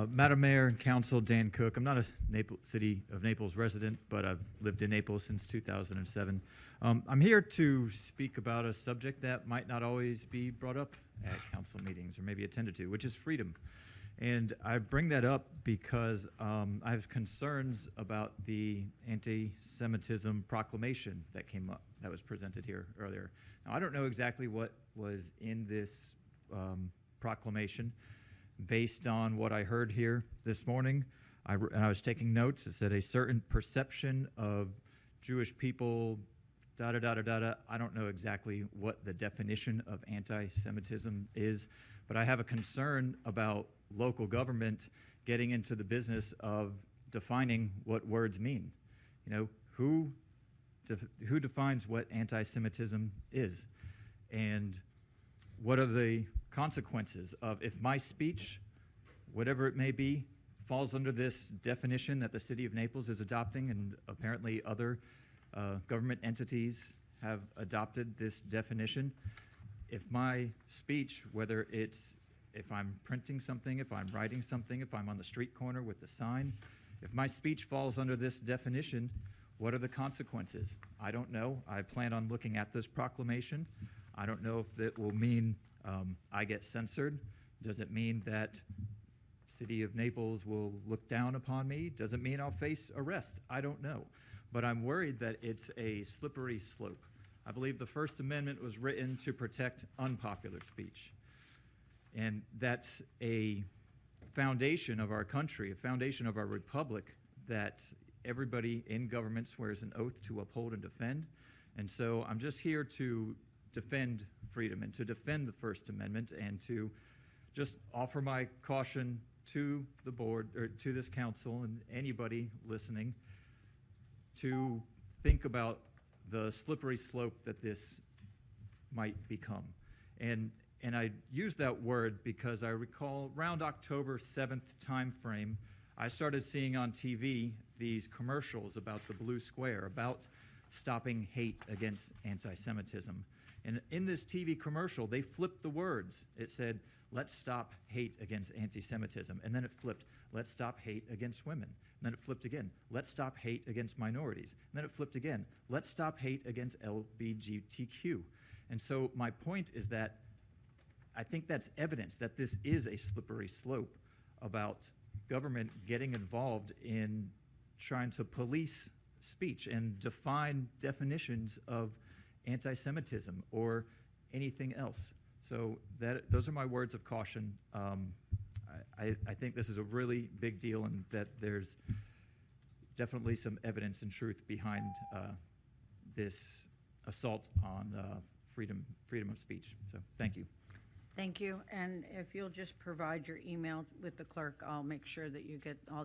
Madam Mayor and Council, Dan Cook. I'm not a City of Naples resident, but I've lived in Naples since 2007. I'm here to speak about a subject that might not always be brought up at council meetings or maybe attended to, which is freedom. And I bring that up because I have concerns about the anti-Semitism proclamation that came up, that was presented here earlier. Now, I don't know exactly what was in this proclamation. Based on what I heard here this morning, and I was taking notes. It said a certain perception of Jewish people, da-da-da-da-da-da. I don't know exactly what the definition of anti-Semitism is, but I have a concern about local government getting into the business of defining what words mean. You know, who defines what anti-Semitism is? And what are the consequences of if my speech, whatever it may be, falls under this definition that the City of Naples is adopting, and apparently other government entities have adopted this definition. If my speech, whether it's if I'm printing something, if I'm writing something, if I'm on the street corner with the sign, if my speech falls under this definition, what are the consequences? I don't know. I plan on looking at this proclamation. I don't know if it will mean I get censored. Does it mean that City of Naples will look down upon me? Does it mean I'll face arrest? I don't know. But I'm worried that it's a slippery slope. I believe the First Amendment was written to protect unpopular speech. And that's a foundation of our country, a foundation of our republic that everybody in government swears an oath to uphold and defend. And so I'm just here to defend freedom and to defend the First Amendment and to just offer my caution to the board or to this council and anybody listening to think about the slippery slope that this might become. And I use that word because I recall around October 7th time frame, I started seeing on TV these commercials about the Blue Square, about stopping hate against anti-Semitism. And in this TV commercial, they flipped the words. It said, let's stop hate against anti-Semitism. And then it flipped, let's stop hate against women. And then it flipped again, let's stop hate against minorities. And then it flipped again, let's stop hate against LGBTQ. And so my point is that I think that's evidence that this is a slippery slope about government getting involved in trying to police speech and define definitions of anti-Semitism or anything else. So those are my words of caution. I think this is a really big deal and that there's definitely some evidence and truth behind this assault on freedom of speech. So thank you. Thank you. And if you'll just provide your email with the clerk, I'll make sure that you get all